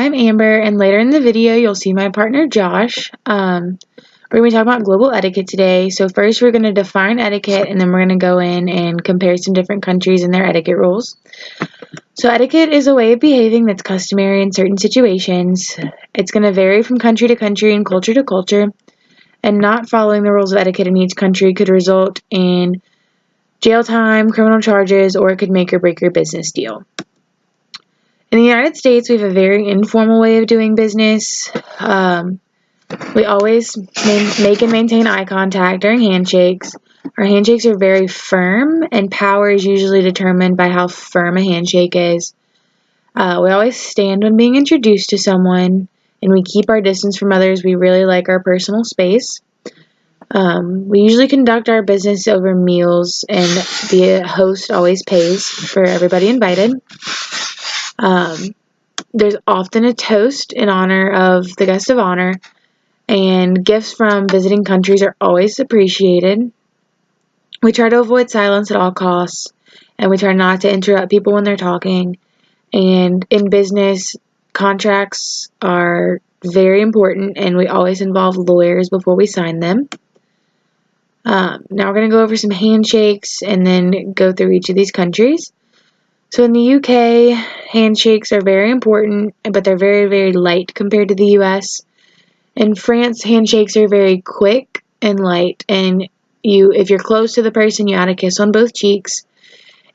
I'm Amber, and later in the video, you'll see my partner Josh. We're going to be talking about global etiquette today. So first, we're going to define etiquette, and then we're going to go in and compare some different countries and their etiquette rules. So etiquette is a way of behaving that's customary in certain situations. It's going to vary from country to country and culture to culture, and not following the rules of etiquette in each country could result in jail time, criminal charges, or it could make or break your business deal. In the United States, we have a very informal way of doing business. We always make and maintain eye contact during handshakes. Our handshakes are very firm, and power is usually determined by how firm a handshake is. We always stand when being introduced to someone, and we keep our distance from others. We really like our personal space. We usually conduct our business over meals, and the host always pays for everybody invited. There's often a toast in honor of the guest of honor, and gifts from visiting countries are always appreciated. We try to avoid silence at all costs, and we try not to interrupt people when they're talking. And in business, contracts are very important, and we always involve lawyers before we sign them. Now we're going to go over some handshakes and then go through each of these countries. So in the UK, handshakes are very important, but they're very, very light compared to the US. In France, handshakes are very quick and light, and if you're close to the person, you add a kiss on both cheeks.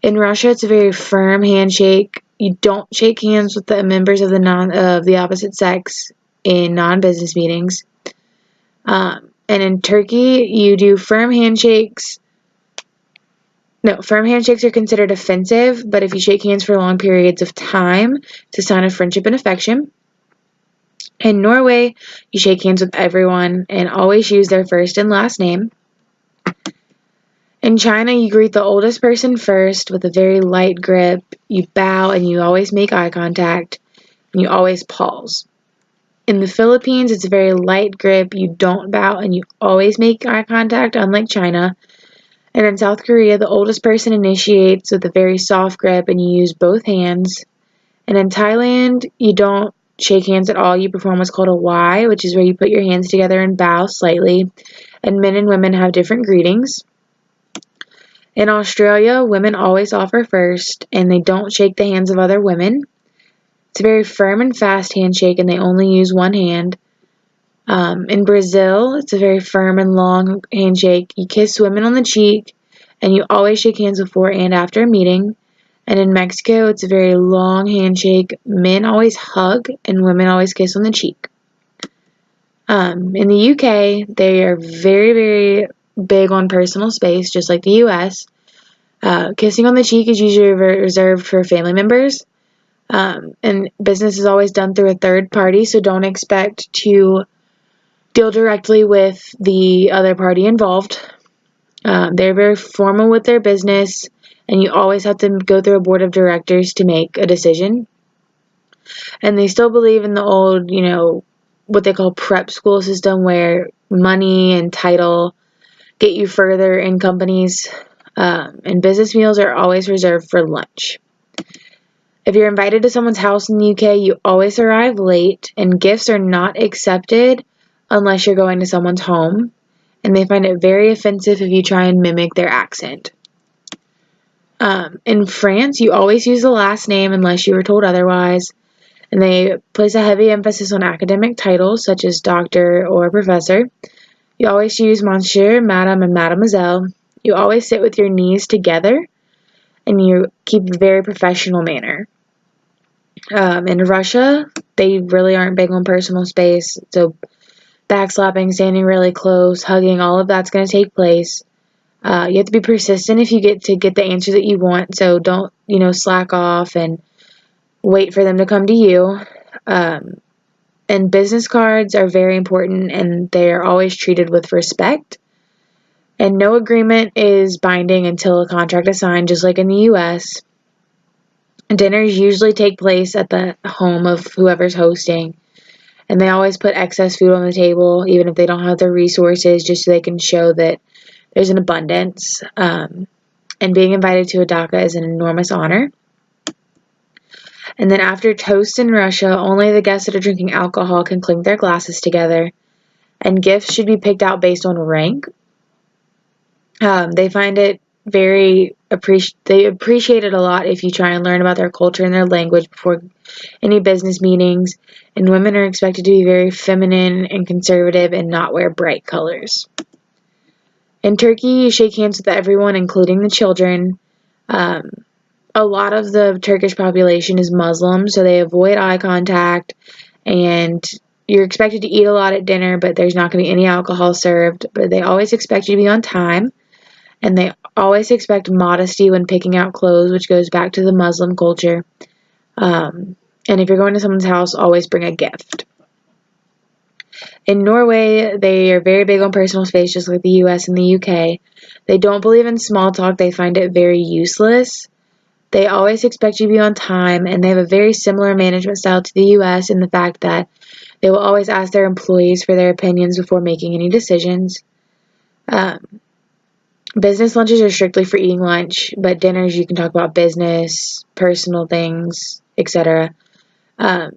In Russia, it's a very firm handshake. You don't shake hands with the members of the opposite sex in non-business meetings. And in Turkey, you do firm handshakes. No, firm handshakes are considered offensive, but if you shake hands for long periods of time, it's a sign of friendship and affection. In Norway, you shake hands with everyone and always use their first and last name. In China, you greet the oldest person first with a very light grip. You bow and you always make eye contact, and you always pause. In the Philippines, it's a very light grip. You don't bow and you always make eye contact, unlike China. And in South Korea, the oldest person initiates with a very soft grip and you use both hands. And in Thailand, you don't shake hands at all. You perform what's called a Y, which is where you put your hands together and bow slightly. And men and women have different greetings. In Australia, women always offer first, and they don't shake the hands of other women. It's a very firm and fast handshake, and they only use one hand. In Brazil, it's a very firm and long handshake. You kiss women on the cheek, and you always shake hands before and after a meeting. And in Mexico, it's a very long handshake. Men always hug, and women always kiss on the cheek. In the UK, they are very, very big on personal space, just like the US. Kissing on the cheek is usually reserved for family members. And business is always done through a third party, so don't expect to deal directly with the other party involved. They're very formal with their business, and you always have to go through a board of directors to make a decision. And they still believe in the old, what they call prep school system, where money and title get you further in companies, and business meals are always reserved for lunch. If you're invited to someone's house in the UK, you always arrive late, and gifts are not accepted unless you're going to someone's home, and they find it very offensive if you try and mimic their accent. In France, you always use the last name unless you were told otherwise, and they place a heavy emphasis on academic titles such as doctor or professor. You always use monsieur, madame, and mademoiselle. You always sit with your knees together, and you keep a very professional manner. In Russia, they really aren't big on personal space, so backslapping, standing really close, hugging, all of that's going to take place. You have to be persistent if you get the answer that you want, so don't, slack off and wait for them to come to you. And business cards are very important, and they are always treated with respect. And no agreement is binding until a contract is signed, just like in the U.S. Dinners usually take place at the home of whoever's hosting, and they always put excess food on the table, even if they don't have the resources, just so they can show that there's an abundance. And being invited to a DACA is an enormous honor. And then after toast in Russia, only the guests that are drinking alcohol can clink their glasses together. And gifts should be picked out based on rank. They find it they appreciate it a lot if you try and learn about their culture and their language before any business meetings. And women are expected to be very feminine and conservative and not wear bright colors. In Turkey, you shake hands with everyone, including the children. Um, a lot of the Turkish population is Muslim, so they avoid eye contact, and you're expected to eat a lot at dinner, but there's not going to be any alcohol served. But they always expect you to be on time, and they always expect modesty when picking out clothes, which goes back to the Muslim culture. And if you're going to someone's house, always bring a gift. In Norway, they are very big on personal space, just like the US and the UK. They don't believe in small talk, they find it very useless. They always expect you to be on time, and they have a very similar management style to the US in the fact that they will always ask their employees for their opinions before making any decisions. Um, Business lunches are strictly for eating lunch, but dinners you can talk about business, personal things, etc.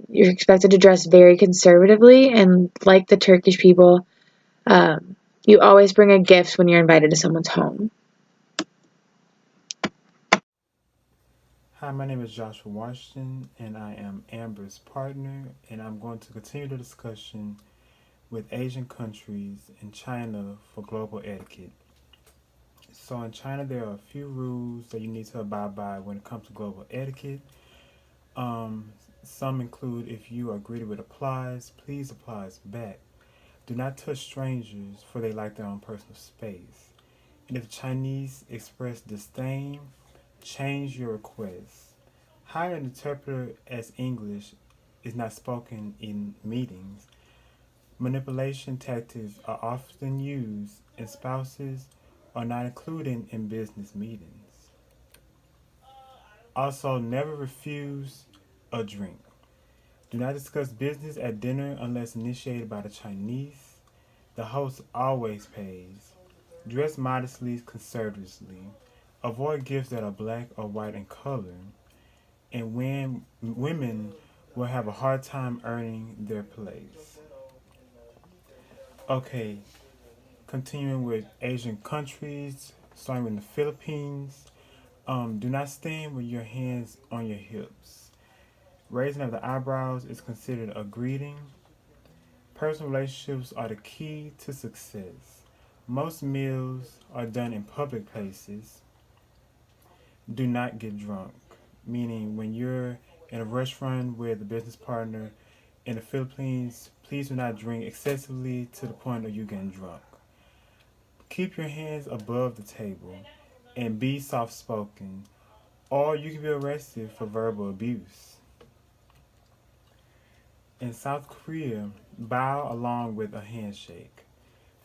You're expected to dress very conservatively, and like the Turkish people, you always bring a gift when you're invited to someone's home. Hi, my name is Joshua Washington, and I am Amber's partner, and I'm going to continue the discussion with Asian countries and China for global etiquette. So, in China, there are a few rules that you need to abide by when it comes to global etiquette. Um, some include if you are greeted with applause, please applause back. Do not touch strangers, for they like their own personal space. And if Chinese express disdain, change your request. Hire an interpreter as English is not spoken in meetings. Manipulation tactics are often used, and spouses are not included in business meetings. Also, never refuse a drink. Do not discuss business at dinner unless initiated by the Chinese. The host always pays. Dress modestly, conservatively. Avoid gifts that are black or white in color. And when women will have a hard time earning their place. Okay, continuing with Asian countries, starting with the Philippines. Do not stand with your hands on your hips. Raising of the eyebrows is considered a greeting. Personal relationships are the key to success. Most meals are done in public places. Do not get drunk, meaning when you're in a restaurant with a business partner in the Philippines, please do not drink excessively to the point of you getting drunk. Keep your hands above the table and be soft spoken, or you can be arrested for verbal abuse. In South Korea, bow along with a handshake.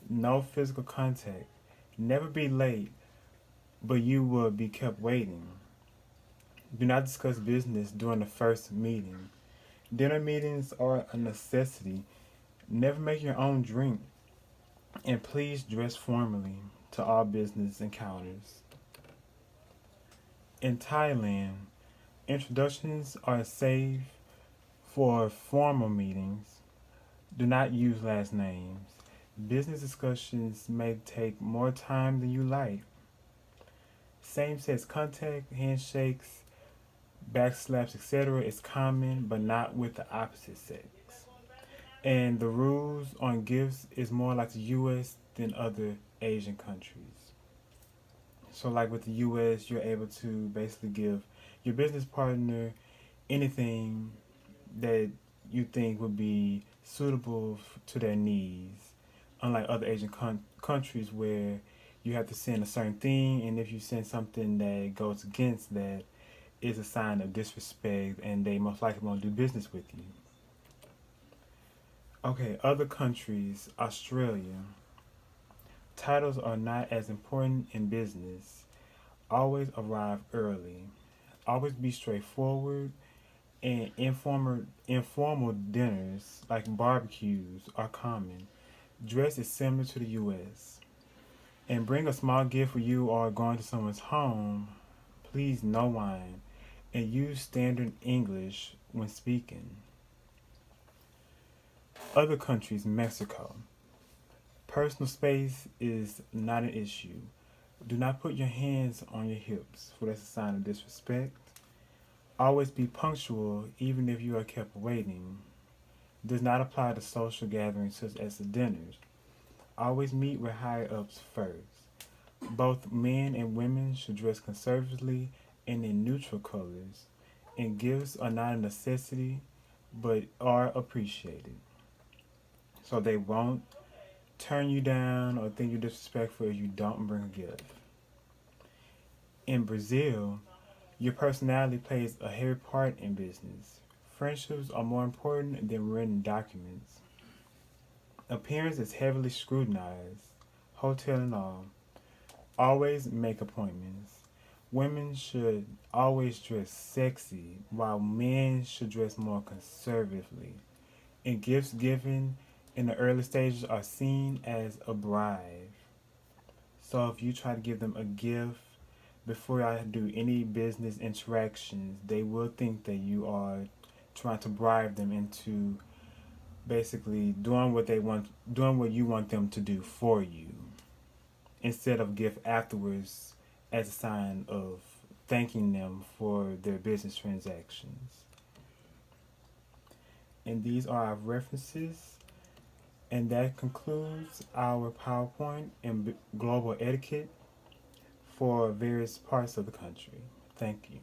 No physical contact. Never be late, but you will be kept waiting. Do not discuss business during the first meeting. Dinner meetings are a necessity. Never make your own drink. And please dress formally to all business encounters. In Thailand, introductions are safe for formal meetings. Do not use last names. Business discussions may take more time than you like. Same sex contact, handshakes, backslaps, etc. is common, but not with the opposite sex. And the rules on gifts is more like the US than other Asian countries. So, like with the US, you're able to basically give your business partner anything that you think would be suitable to their needs. Unlike other Asian countries where you have to send a certain thing, and if you send something that goes against that, it's a sign of disrespect, and they most likely won't do business with you. Okay, other countries, Australia. Titles are not as important in business. Always arrive early. Always be straightforward. And informal dinners like barbecues are common. Dress is similar to the US. And bring a small gift for you or going to someone's home. Please, no wine. and use standard English when speaking. Other countries, Mexico. Personal space is not an issue. Do not put your hands on your hips, for that's a sign of disrespect. Always be punctual, even if you are kept waiting. Does not apply to social gatherings such as the dinners. Always meet with higher ups first. Both men and women should dress conservatively and in neutral colors, and gifts are not a necessity but are appreciated. So they won't turn you down or think you're disrespectful if you don't bring a gift. In Brazil, your personality plays a heavy part in business. Friendships are more important than written documents. Appearance is heavily scrutinized, hotel and all. Always make appointments. Women should always dress sexy, while men should dress more conservatively. And gifts given in the early stages are seen as a bribe. So if you try to give them a gift before I do any business interactions, they will think that you are trying to bribe them into basically doing what you want them to do for you, instead of gift afterwards as a sign of thanking them for their business transactions. And these are our references. And that concludes our PowerPoint and global etiquette for various parts of the country. Thank you.